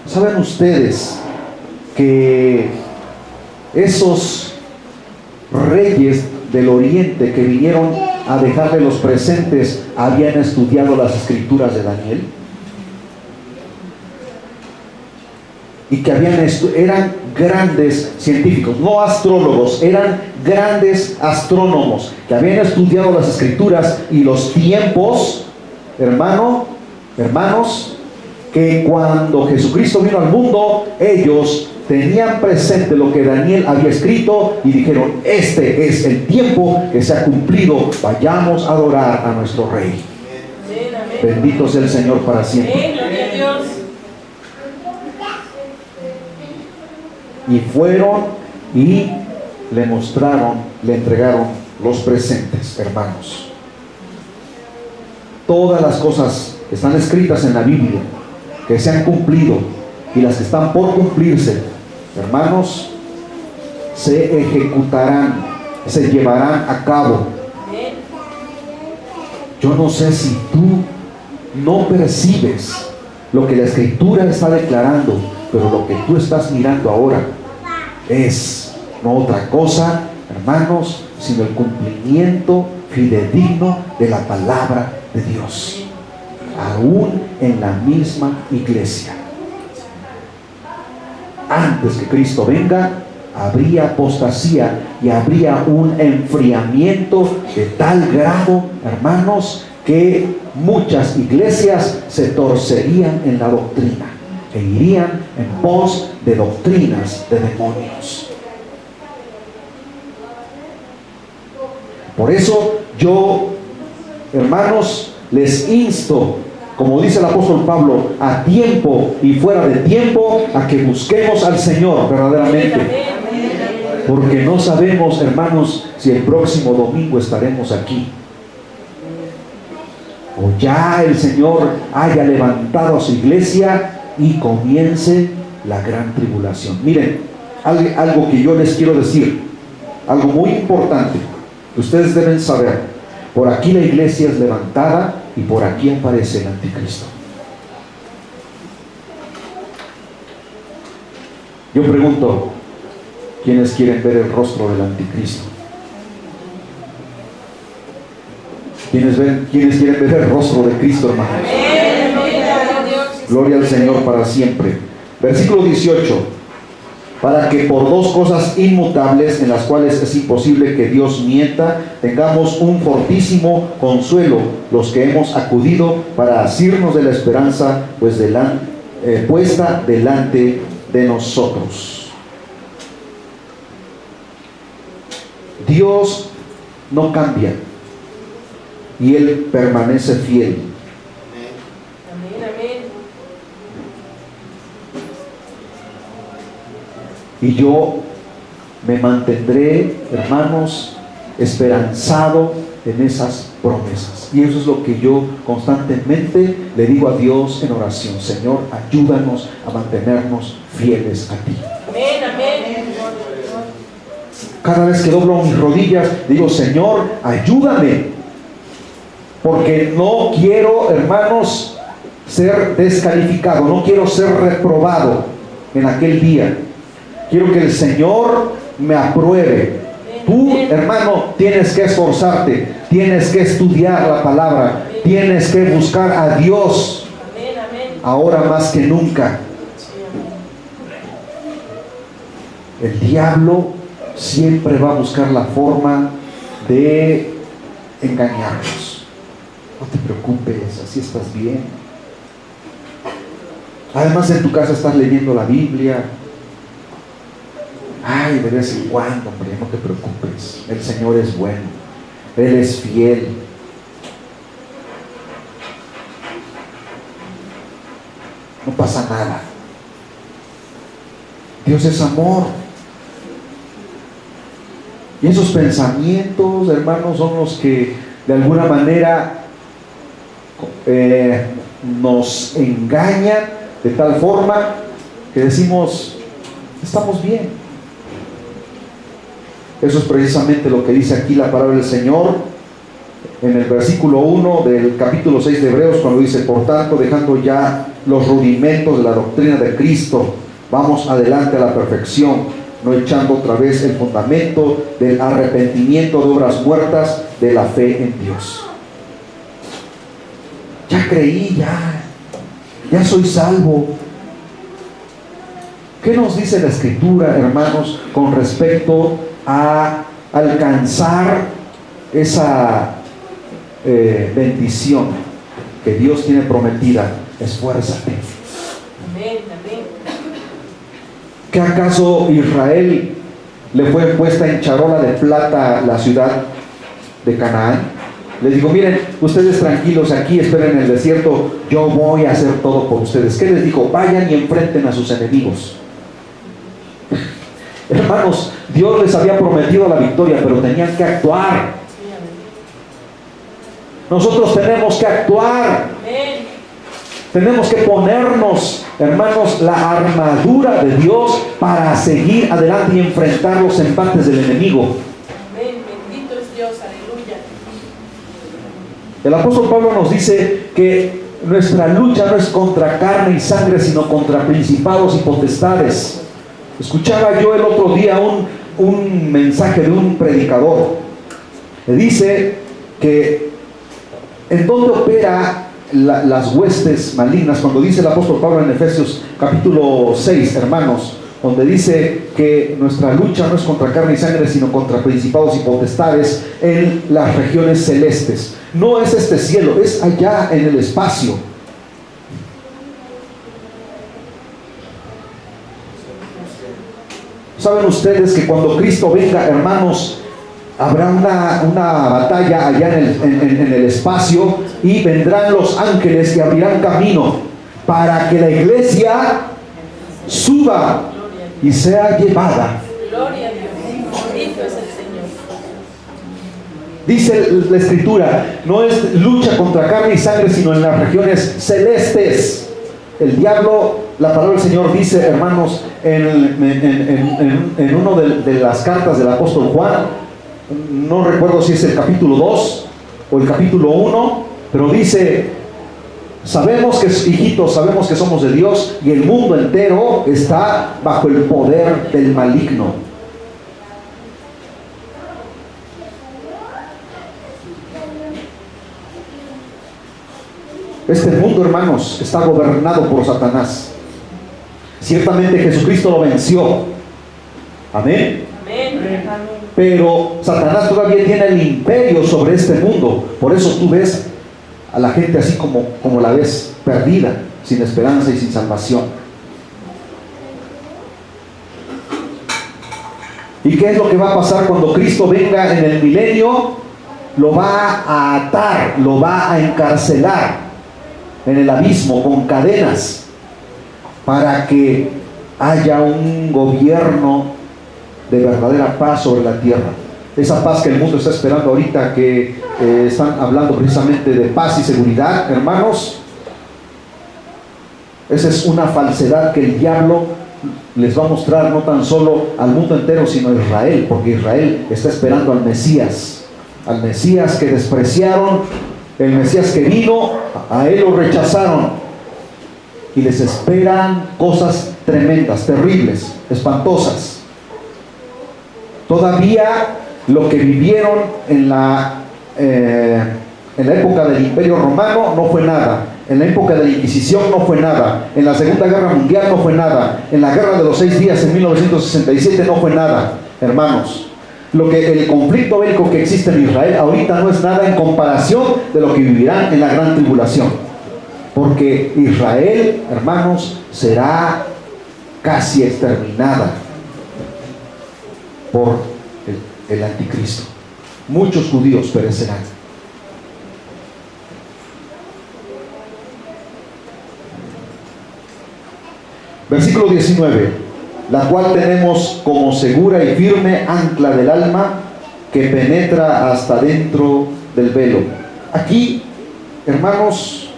¿Saben ustedes que esos reyes del oriente que vinieron a dejarle los presentes habían estudiado las escrituras de Daniel? Y que eran grandes científicos, no astrólogos, eran grandes astrónomos que habían estudiado las escrituras y los tiempos, hermanos, que cuando Jesucristo vino al mundo, ellos tenían presente lo que Daniel había escrito y dijeron: este es el tiempo que se ha cumplido, vayamos a adorar a nuestro Rey. Amén, amén. Bendito sea el Señor para siempre. Amén, gloria a Dios. Y fueron y le entregaron los presentes, hermanos. Todas las cosas que están escritas en la Biblia, que se han cumplido y las que están por cumplirse, hermanos, se ejecutarán, se llevarán a cabo. Amén. Yo no sé si tú no percibes lo que la Escritura está declarando, Pero lo que tú estás mirando ahora es no otra cosa, hermanos, sino el cumplimiento fidedigno de la palabra de Dios, aún en la misma iglesia. Antes que Cristo venga, habría apostasía y habría un enfriamiento de tal grado, hermanos, que muchas iglesias se torcerían en la doctrina e irían en pos de doctrinas de demonios. Por eso yo, hermanos, les insto, como dice el apóstol Pablo, a tiempo y fuera de tiempo, a que busquemos al Señor verdaderamente. Porque no sabemos, hermanos, si el próximo domingo estaremos aquí, o ya el Señor haya levantado a su iglesia y comience la gran tribulación. Miren, algo que yo les quiero decir, algo muy importante que ustedes deben saber. Por aquí la iglesia es levantada y por aquí aparece el anticristo. Yo pregunto, ¿quiénes quieren ver el rostro del anticristo? ¿Quiénes quieren ver el rostro de Cristo, hermanos? Gloria al Señor para siempre. Versículo 18. Para que por dos cosas inmutables, en las cuales es imposible que Dios mienta, tengamos un fortísimo consuelo los que hemos acudido para asirnos de la esperanza puesta delante de nosotros. Dios no cambia y Él permanece fiel. Amén, amén. Y yo me mantendré, hermanos, esperanzado en esas promesas. Y eso es lo que yo constantemente le digo a Dios en oración. Señor, ayúdanos a mantenernos fieles a ti. Amén, amén. Cada vez que doblo mis rodillas, digo, Señor, ayúdame. Porque no quiero, hermanos, ser descalificado. No quiero ser reprobado en aquel día. Quiero que el Señor me apruebe. Tú, hermano, tienes que esforzarte, tienes que estudiar la palabra, tienes que buscar a Dios ahora más que nunca. El diablo siempre va a buscar la forma de engañarnos. No te preocupes, así estás bien. Además, en tu casa estás leyendo la Biblia. Ay, de vez en cuando, hombre, no te preocupes. El Señor es bueno. Él es fiel. No pasa nada. Dios es amor. Y esos pensamientos, hermanos, son los que de alguna manera nos engañan de tal forma que decimos, estamos bien. Eso es precisamente lo que dice aquí la palabra del Señor en el versículo 1 del capítulo 6 de Hebreos, cuando dice: por tanto, dejando ya los rudimentos de la doctrina de Cristo, vamos adelante a la perfección, no echando otra vez el fundamento del arrepentimiento de obras muertas, de la fe en Dios. Ya creí, ya soy salvo. ¿Qué nos dice la Escritura, hermanos, con respecto a alcanzar esa bendición que Dios tiene prometida? Esfuérzate. Amén, amén. ¿Qué acaso Israel le fue puesta en charola de plata la ciudad de Canaán? Les digo, miren, ustedes tranquilos aquí, esperen en el desierto, yo voy a hacer todo por ustedes. ¿Qué les dijo? Vayan y enfrenten a sus enemigos. Hermanos, Dios les había prometido la victoria, pero tenían que actuar. Nosotros tenemos que actuar. Amén. Tenemos que ponernos, hermanos, la armadura de Dios para seguir adelante y enfrentar los embates del enemigo. Amén. Bendito es Dios. Aleluya. El apóstol Pablo nos dice que nuestra lucha no es contra carne y sangre, sino contra principados y potestades. Escuchaba yo el otro día un mensaje de un predicador. Dice que en dónde opera las huestes malignas, cuando dice el apóstol Pablo en Efesios capítulo 6, hermanos, donde dice que nuestra lucha no es contra carne y sangre, sino contra principados y potestades en las regiones celestes. No es este cielo, es allá en el espacio. ¿Saben ustedes que cuando Cristo venga, hermanos, habrá una batalla allá en el espacio, y vendrán los ángeles y abrirán camino para que la iglesia suba y sea llevada? Gloria a Dios. Bendito es el Señor. Dice la escritura, no es lucha contra carne y sangre, sino en las regiones celestes. El diablo, la palabra del Señor dice, hermanos, en una de las cartas del apóstol Juan, no recuerdo si es el capítulo 2 o el capítulo 1, pero dice: sabemos que, hijitos, sabemos que somos de Dios, y el mundo entero está bajo el poder del maligno. Este mundo, hermanos, está gobernado por Satanás. Ciertamente Jesucristo lo venció. Amén. Amén. Pero Satanás todavía tiene el imperio sobre este mundo. Por eso tú ves a la gente así como la ves, perdida, sin esperanza y sin salvación. ¿Y qué es lo que va a pasar cuando Cristo venga en el milenio? Lo va a atar, lo va a encarcelar en el abismo con cadenas, para que haya un gobierno de verdadera paz sobre la tierra. Esa paz que el mundo está esperando ahorita, que están hablando precisamente de paz y seguridad, hermanos, esa es una falsedad que el diablo les va a mostrar, no tan solo al mundo entero, sino a Israel, porque Israel está esperando al Mesías que despreciaron, el Mesías que vino, a él lo rechazaron, y les esperan cosas tremendas, terribles, espantosas. Todavía lo que vivieron en la época del Imperio Romano no fue nada. En la época de la Inquisición no fue nada. En la Segunda Guerra Mundial no fue nada. En la Guerra de los 6 días en 1967 no fue nada, hermanos. El conflicto bélico que existe en Israel ahorita no es nada en comparación de lo que vivirán en la gran tribulación. Porque Israel, hermanos, será casi exterminada por el anticristo. Muchos judíos perecerán. Versículo 19: la cual tenemos como segura y firme ancla del alma, que penetra hasta dentro del velo. Aquí, hermanos,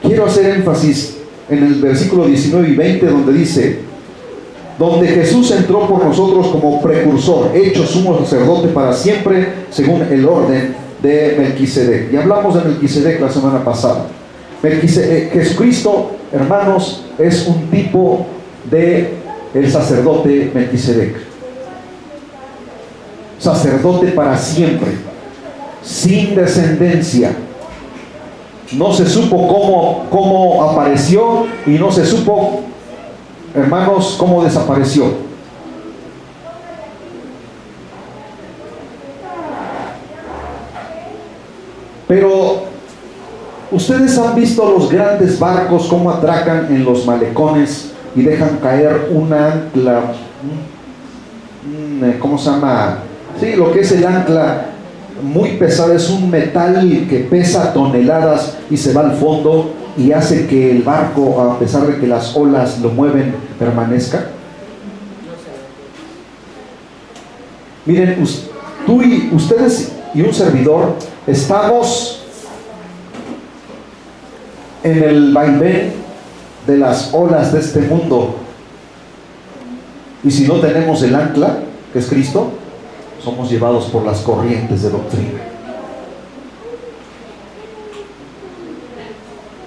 quiero hacer énfasis en el versículo 19 y 20, donde dice: donde Jesús entró por nosotros como precursor, hecho sumo sacerdote para siempre, según el orden de Melquisedec. Y hablamos de Melquisedec la semana pasada. Jesucristo, hermanos, es un tipo de el sacerdote Melquisedec. Sacerdote para siempre, sin descendencia. No se supo cómo apareció, y no se supo, hermanos, cómo desapareció. Pero ustedes han visto los grandes barcos cómo atracan en los malecones y dejan caer una ancla, ¿cómo se llama? Sí, lo que es el ancla, muy pesada, es un metal que pesa toneladas y se va al fondo y hace que el barco, a pesar de que las olas lo mueven, permanezca. Miren, tú y ustedes y un servidor estamos en el vaivén de las olas de este mundo, y si no tenemos el ancla, que es Cristo, somos llevados por las corrientes de doctrina.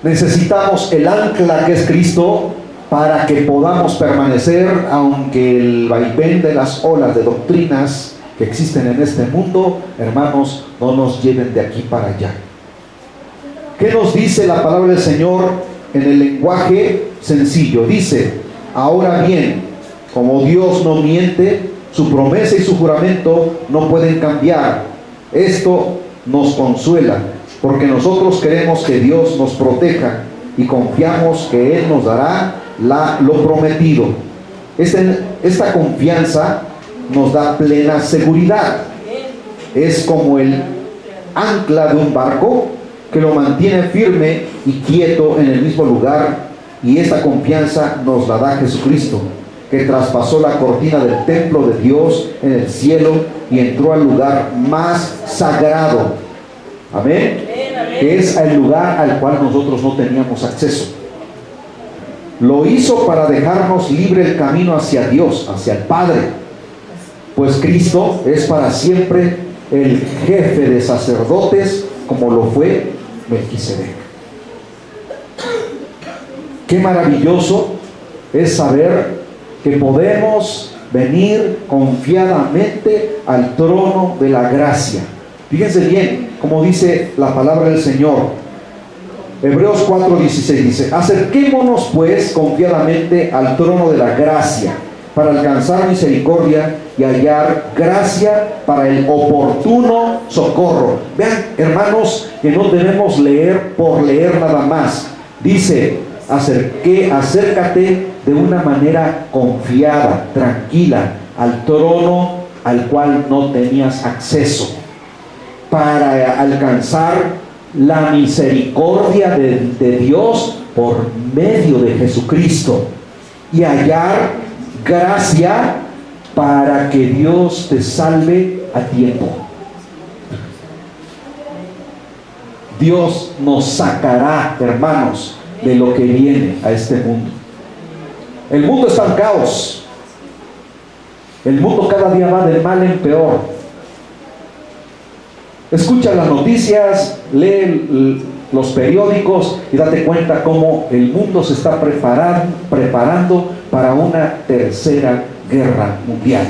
Necesitamos el ancla que es Cristo para que podamos permanecer, aunque el vaivén de las olas de doctrinas que existen en este mundo, hermanos, no nos lleven de aquí para allá. ¿Qué nos dice la palabra del Señor en el lenguaje sencillo? Dice: ahora bien, como Dios no miente, su promesa y su juramento no pueden cambiar. Esto nos consuela, porque nosotros queremos que Dios nos proteja y confiamos que Él nos dará lo prometido. Esta confianza nos da plena seguridad. Es como el ancla de un barco que lo mantiene firme y quieto en el mismo lugar, y esta confianza nos la da Jesucristo, que traspasó la cortina del templo de Dios en el cielo y entró al lugar más sagrado. Amén. Que es el lugar al cual nosotros no teníamos acceso. Lo hizo para dejarnos libre el camino hacia Dios, hacia el Padre, pues Cristo es para siempre el jefe de sacerdotes, como lo fue Melquisedec. Qué maravilloso es saber que podemos venir confiadamente al trono de la gracia. Fíjense bien como dice la palabra del Señor. Hebreos 4:16 dice: acerquémonos pues confiadamente al trono de la gracia, para alcanzar misericordia y hallar gracia para el oportuno socorro. Vean, hermanos, que no debemos leer por leer nada más. Dice: acércate de una manera confiada, tranquila, al trono al cual no tenías acceso, para alcanzar la misericordia de Dios por medio de Jesucristo y hallar gracia para que Dios te salve a tiempo. Dios nos sacará, hermanos, de lo que viene a este mundo. El mundo está en caos. El mundo cada día va de mal en peor. Escucha las noticias, lee los periódicos y date cuenta cómo el mundo se está preparando para una tercera guerra mundial.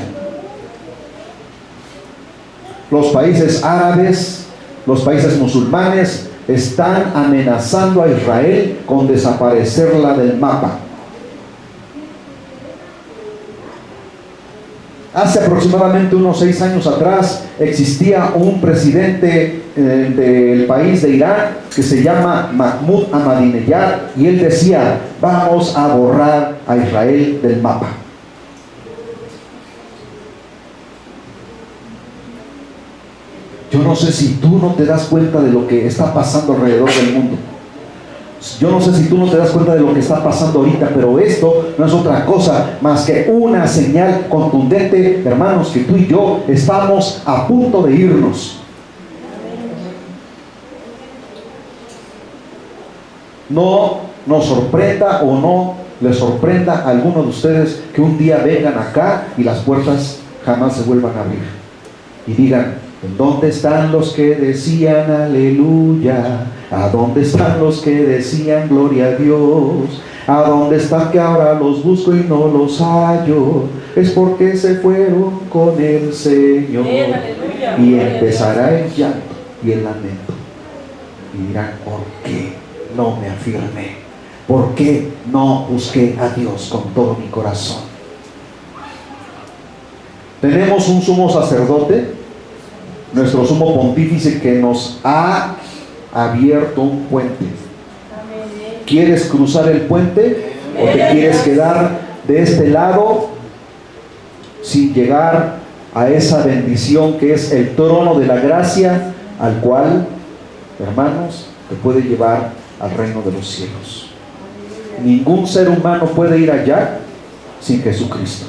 Los países árabes, los países musulmanes están amenazando a Israel con desaparecerla del mapa. Hace aproximadamente unos 6 años atrás existía un presidente del país de Irán que se llama Mahmoud Ahmadinejad, y él decía: vamos a borrar a Israel del mapa. Yo no sé si tú no te das cuenta de lo que está pasando alrededor del mundo. Yo no sé si tú no te das cuenta de lo que está pasando ahorita, pero esto no es otra cosa más que una señal contundente, hermanos, que tú y yo estamos a punto de irnos. No nos sorprenda o no les sorprenda a alguno de ustedes que un día vengan acá y las puertas jamás se vuelvan a abrir y digan: ¿en dónde están los que decían aleluya? ¿A dónde están los que decían gloria a Dios? ¿A dónde están que ahora los busco y no los hallo? Es porque se fueron con el Señor. Y empezará el llanto y el lamento. Y dirán: ¿por qué no me afirmé? ¿Por qué no busqué a Dios con todo mi corazón? Tenemos un sumo sacerdote, nuestro sumo pontífice, que nos ha abierto un puente. ¿Quieres cruzar el puente o te quieres quedar de este lado sin llegar a esa bendición que es el trono de la gracia, al cual, hermanos, te puede llevar al reino de los cielos? Ningún ser humano puede ir allá sin Jesucristo.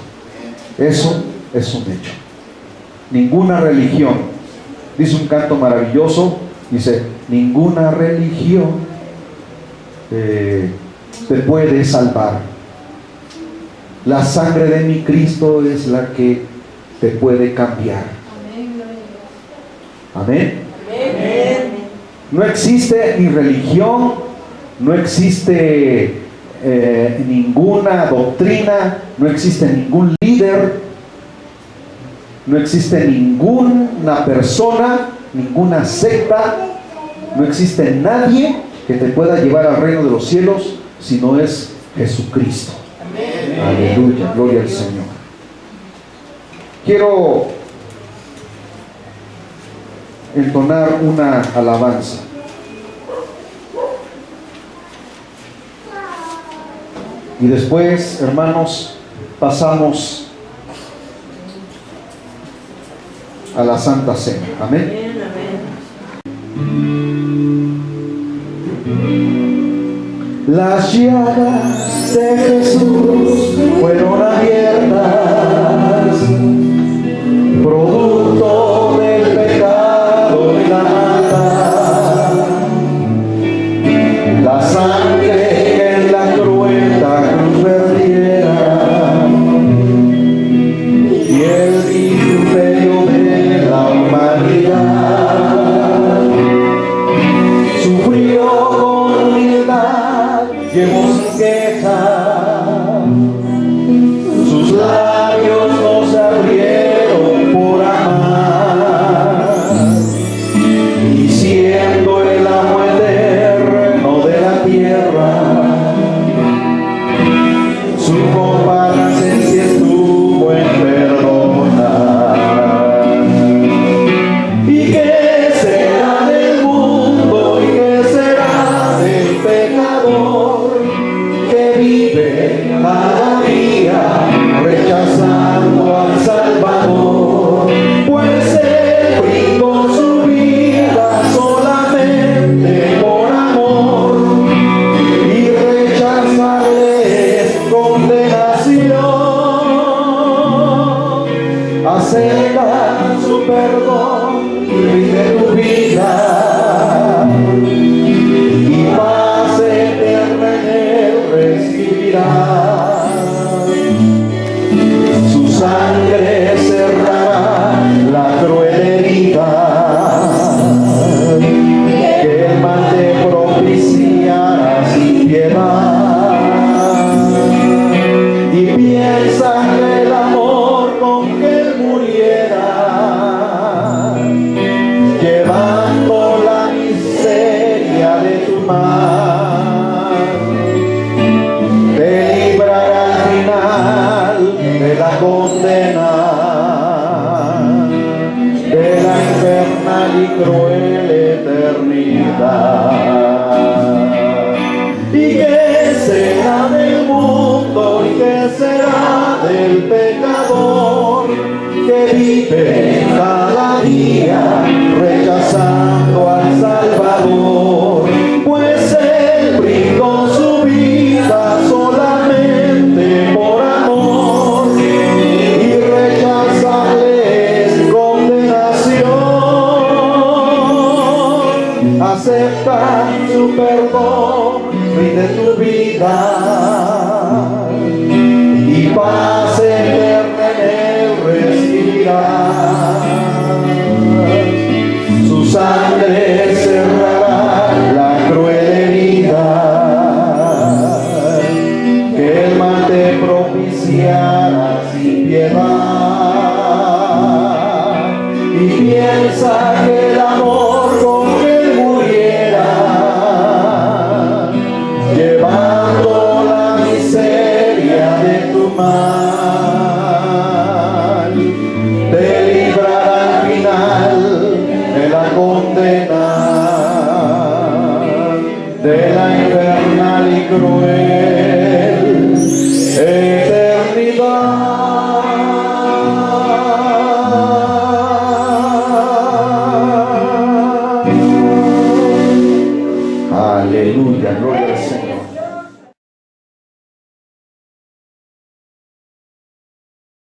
Eso es un hecho. Ninguna religión, dice un canto maravilloso, dice: ninguna religión te puede salvar. La sangre de mi Cristo es la que te puede cambiar. Amén. No existe ni religión, no existe ninguna doctrina, no existe ningún líder, no existe ninguna persona, ninguna secta, no existe nadie que te pueda llevar al reino de los cielos si no es Jesucristo. Amén. Aleluya, gloria al Señor. Quiero entonar una alabanza. Y después, hermanos, pasamos a la Santa Cena. Amén. Las llagas de Jesús fueron abiertas, producto del pecado y la maldad. La sangre que en la cruenta cruz vertiera, y el imperio de la humanidad sufrió con humildad, llevó sin queja, sus labios no se abrieron por amar, y siendo el amo eterno de la tierra, su complacencia estuvo en perdonar. ¿Y qué será del mundo? ¿Y qué será del pecador que vive cada día rechazando al Salvador? Pues él brindó su vida solamente por amor, y rechazarle es condenación. Acepta su perdón, vive tu vida, y paz eterna en él recibirás. Su sangre cerrará la cruel herida que el mal te propiciará sin piedad. Y piensa que el amor con que él muriera, llevando la miseria de tu mal, te librará al final de la condena, de la infernal y cruel eternidad. ¿Y qué será del mundo? ¿Y qué será del pecador que vive cada día rechazando al Salvador? Pues él brindó su vida solamente por amor, y rechazarle es condenación. Acepta su perdón, rinde tu vida, y paz eterna en él recibirás. Su sangre cerrará la cruel herida que el mal te propiciará sin piedad. Y piensa que el amor con que él muriera, llevando la miseria de tu mal, te librará al final de la condena, de la infernal y cruel eternidad. Aleluya, gloria al Señor.